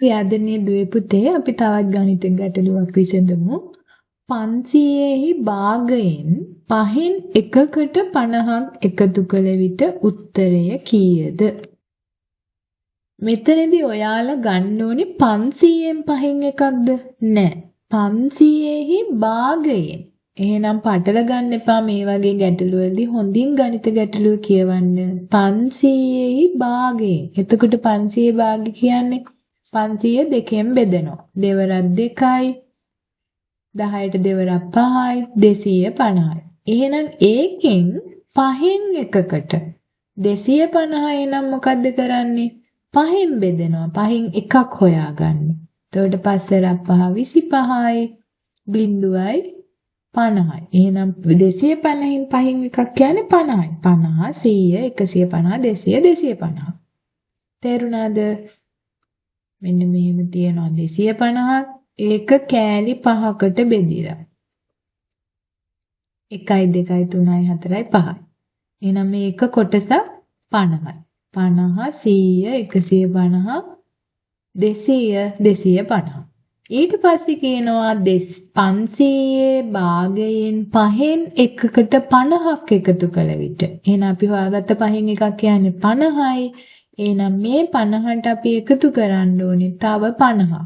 යාදනේ දුවේ පුතේ අපි තවත් ගණිත ගැටලුවක් විසඳමු. 500ෙහි භාගයෙන් 5න් එකකට 50ක් එකතු කළ විට උත්තරය කීයද? මෙතනදී ඔයාලා ගන්න ඕනේ 500න් 5න් එකක්ද? නෑ. 500ෙහි භාගයෙන්. එහෙනම් පටල ගන්න එපා මේ වගේ ගැටලු වලදී හොඳින් ගණිත ගැටලුව කියවන්න. 500ෙහි භාගයෙන්. එතකොට 500 භාගය කියන්නේ 500 දෙකෙන් බෙදනවා. දෙවරක් 2යි. 10ට දෙවරක් 5යි. 250යි. එහෙනම් ඒකෙන් 5න් එකකට 250 නම් මොකද්ද කරන්නේ? 5න් බෙදනවා. 5න් එකක් හොයාගන්න. එතකොට 5 25යි. බිංදුවයි 50යි. එහෙනම් 250න් 5න් එකක් කියන්නේ 50යි. 50, 100, 150, 200, 250. තේරුණාද? මෙන්න මෙහෙම තියනවා 250ක්. ඒක කෑලි 5කට බෙදිලා. 1යි 2යි 3යි 4යි 5යි. එහෙනම් මේක කොටස 50යි. 50, 100, 150, 200, 250. ඊට පස්සේ කියනවා 500 භාගයෙන් 5න් එකකට 50ක් එකතු කළ විට. එහෙනම් අපි හොයාගත්ත 5න් එකක් කියන්නේ 50යි. එහෙනම් මේ 50ට අපි එකතු කරන්න ඕනේ තව 50ක්.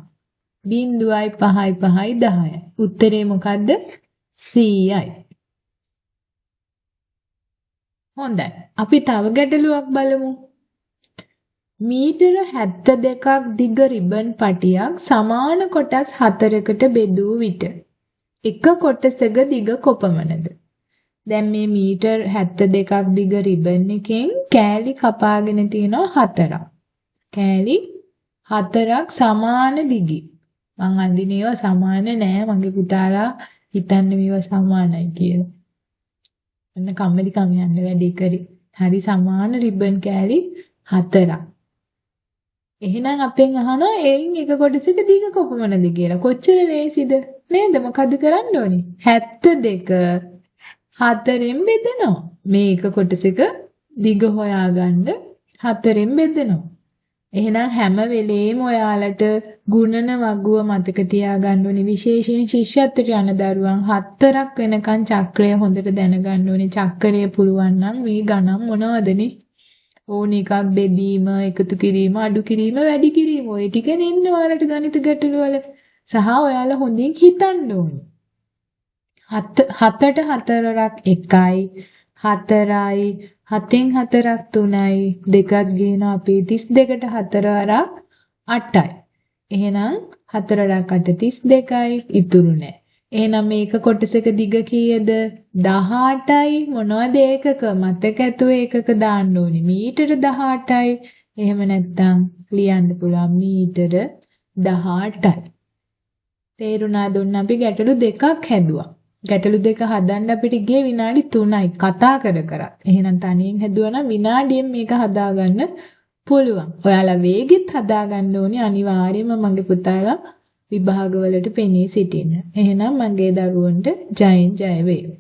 බිංදුවයි 5යි 5යි 10යි. උත්තරේ මොකද්ද? 100යි. හොඳයි. අපි තව ගැටලුවක් බලමු. මීටර 72ක් දිග රිබන් පටියක් සමාන කොටස් 4කට බෙදූ විට එක කොටසක දිග කොපමණද? දැන් මේ මීටර 72ක් දිග රිබන් එකෙන් කෑලි කපාගෙන තියෙනවා 4ක්. කෑලි 4ක් සමාන දිගයි. මං අඳින ඒවා සමාන නෑ. මගේ පුතාලා හිතන්නේ මේවා සමානයි කියලා. ඔන්න කම්මැලි කම යන්න වැඩි කරි. හරි සමාන රිබන් කෑලි 4ක්. එහෙනම් අපෙන් අහනවා එයින් එක කොටසක දිග කොපමණද කියලා. කොච්චර ලේසිද නේද? මොකද කරන්න ඕනේ? 72 4ෙන් බෙදනවා. මේ එක කොටසක දිග හොයාගන්න 4ෙන් බෙදනවා. එහෙනම් හැම වෙලේම ඔයාලට ගුණන වගුව මතක තියාගන්න ඕනේ. විශේෂයෙන් ශිෂ්‍යත්වයට යන දරුවන් 4ක් වෙනකන් චක්‍රය හොඳට දැනගන්න ඕනේ. චක්‍රය පුළුවන් නම් මේ ගණන් මොනවදනේ? ඕන එකක් බෙදීම, එකතු කිරීම, අඩු කිරීම, වැඩි කිරීම. ඔය ටික නෙන්න ඔයාලට ගණිත ගැටළු වල. සහ ඔයාලා හොඳින් හිතන්න ඕනේ. 7ට 4ක් 1යි, 4යි, 7න් 4ක් 3යි, දෙකක් ගේනවා අපි 32ට 4 වරක් 8යි. එහෙනම් 4ක් 8 32යි ඉතුරු නැහැ. එහෙනම් මේක කොටසක දිග කීයද? 18යි. මොනවද ඒකක? මතක ඇතුව ඒකක දාන්න ඕනේ. මීටර 18යි. එහෙම නැත්නම් ලියන්න පුළුවන් මීටර 18යි. තේරුණාද? ඔන්න අපි ගැටලු දෙකක් හැදුවා. ගැටලු දෙක හදන්න අපිට ගියේ විනාඩි 3යි කතා කර. එහෙනම් තනියෙන් හැදුවා නම් විනාඩියෙන් මේක හදාගන්න පුළුවන්. ඔයාලා වේගෙත් හදාගන්න ඕනේ අනිවාර්යයෙන්ම මගේ පුතාලා විභාගවලට පෙනී සිටින්න. එහෙනම් මගේ දරුවන්ට ජයෙන් ජය වේවා.